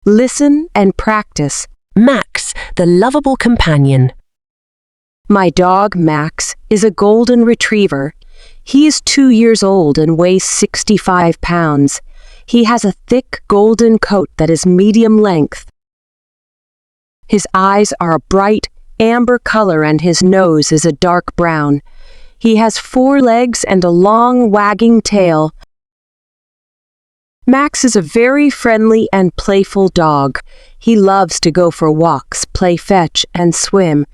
Listen and practice. Max, the lovable companion. My dog, Max, is a golden retriever. He is 2 years old and weighs 65 pounds. He has a thick golden coat that is medium length. His eyes are a bright amber color and his nose is a dark brown. He has 4 legs and a long wagging tail. Max is a very friendly and playful dog. He loves to go for walks, play fetch, and swim.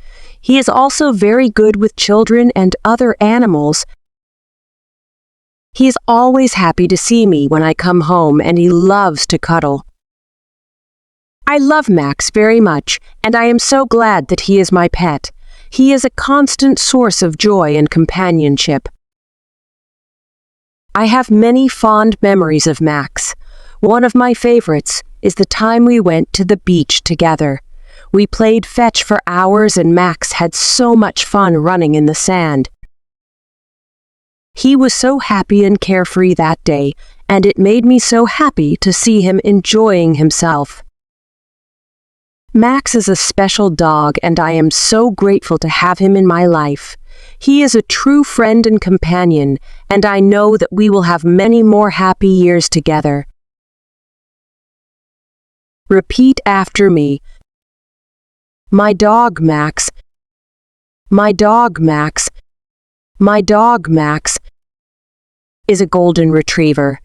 He is also very good with children and other animals. He is always happy to see me when I come home, and he loves to cuddle. I love Max very much, and I am so glad that he is my pet. He is a constant source of joy and companionship. I have many fond memories of Max. One of my favorites is the time we went to the beach together. We played fetch for hours and Max had so much fun running in the sand. He was so happy and carefree that day, and it made me so happy to see him enjoying himself. Max is a special dog, and I am so grateful to have him in my life. He is a true friend and companion, and I know that we will have many more happy years together. Repeat after me. My dog, Max. My dog, Max. My dog, Max, is a golden retriever.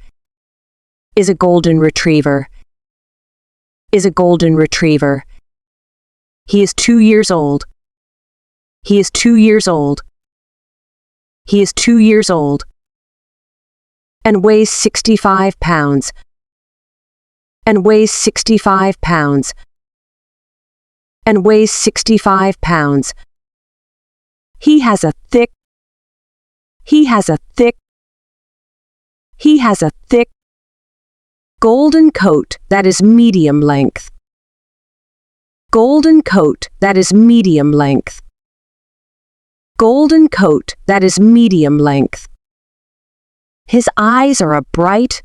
Is a golden retriever. Is a golden retriever. He is 2 years old. He is 2 years old. He is 2 years old. And weighs 65 pounds. And weighs 65 pounds. And weighs 65 pounds. He has a thick golden coat that is medium length. Golden coat that is medium length. Golden coat that is medium length. His eyes are a bright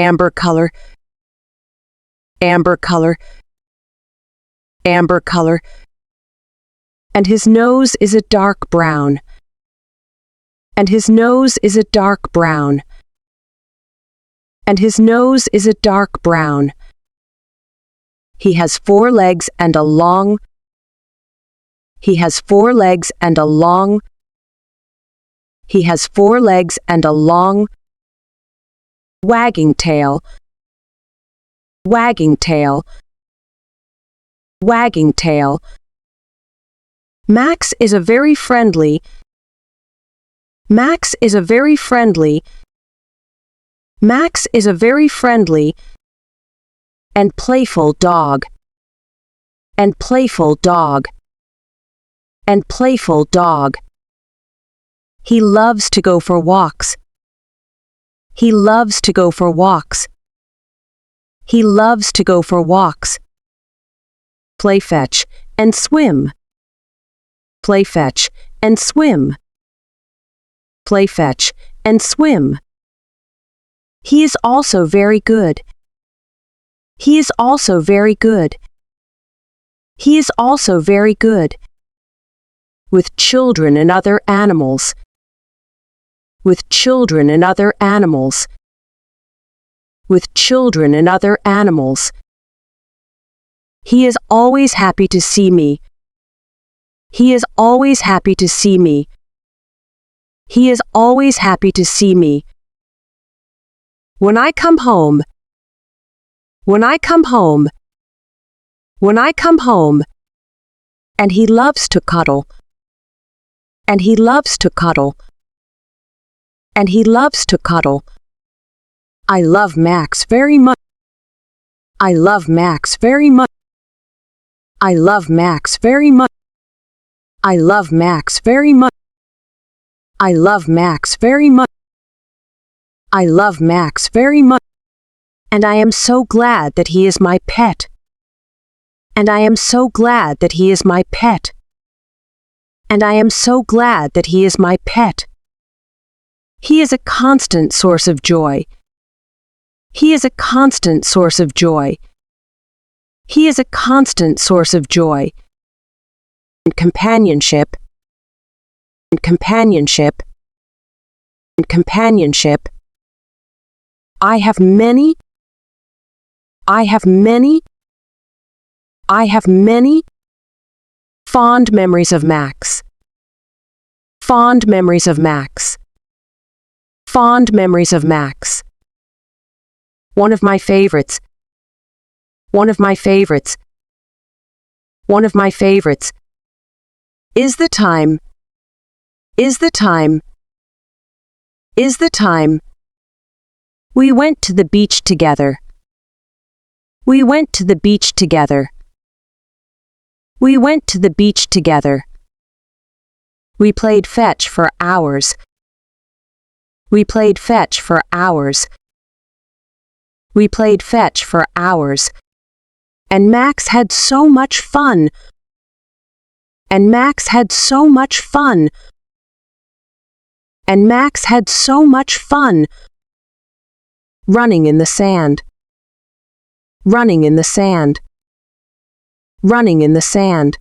amber color. And his nose is a dark brown. And his nose is a dark brown. And his nose is a dark brown. He has 4 legs and a long wagging tail. Max is a very friendly and playful dog. He loves to go for walks. Play fetch and swim. Play fetch and swim. He is also very good. With children and other animals. He is always happy to see me. When I come home, and he loves to cuddle. I love Max very much. I love Max very much. I love Max very much. I love Max very much. I love Max very much. I love Max very much. And I am so glad that he is my pet. And I am so glad that he is my pet. And I am so glad that he is my pet. He is a constant source of joy. He is a constant source of joy. He is a constant source of joy. And companionship. And companionship. And companionship. I have many. I have many. I have many fond memories of Max. Fond memories of Max. Fond memories of Max. One of my favorites. One of my favorites. One of my favorites. Is the time. Is the time. Is the time. We went to the beach together. We went to the beach together. We went to the beach together. We played fetch for hours. We played fetch for hours. We played fetch for hours. And Max had so much fun. And Max had so much fun. And Max had so much fun. Running in the sand. Running in the sand. Running in the sand.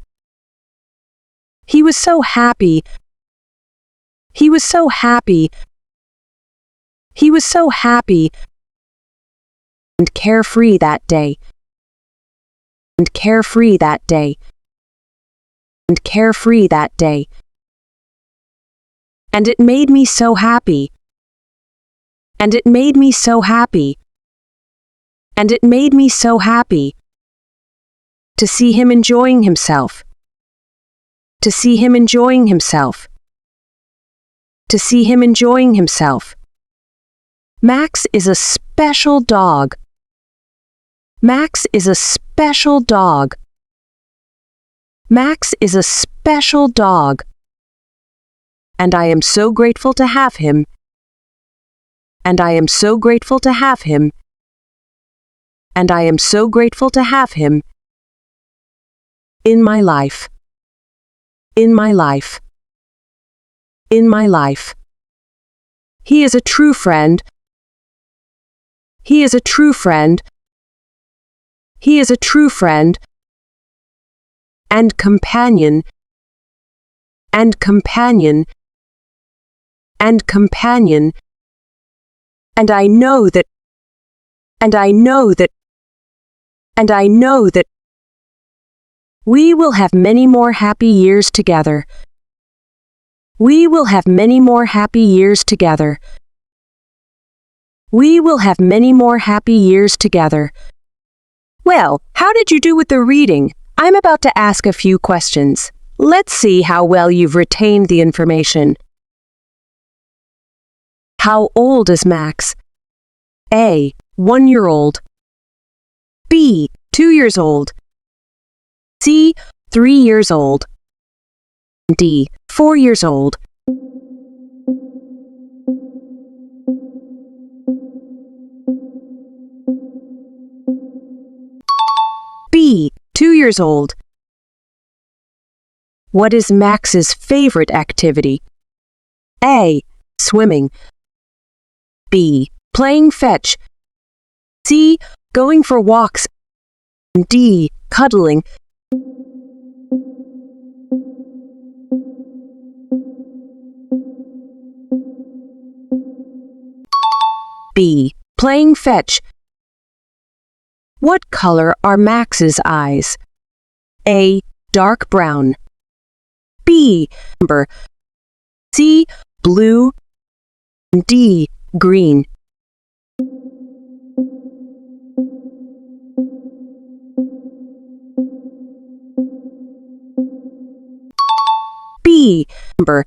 He was so happy. He was so happy. He was so happy. And carefree that day. And carefree that day. And carefree that day. And it made me so happy. And it made me so happy. And it made me so happy. To see him enjoying himself. To see him enjoying himself. To see him enjoying himself. Max is a special dog. Max is a special dog. Max is a special dog. And I am so grateful to have him. And I am so grateful to have him. And I am so grateful to have him. In my life. In my life. In my life. He is a true friend. He is a true friend. He is a true friend. And companion. And companion. And companion. And I know that. And I know that. And I know that. We will have many more happy years together. We will have many more happy years together. We will have many more happy years together. Well, how did you do with the reading? I'm about to ask a few questions. Let's see how well you've retained the information. How old is Max? A. 1-year-old. B. 2 years old. C. 3 years old. D. 4 years old. B. 2 years old. What is Max's favorite activity? A. Swimming. B. Playing fetch. C. Going for walks. D. Cuddling. B. Playing fetch. What color are Max's eyes? A. Dark brown. B. Amber. C. Blue. D. Green. B. Amber.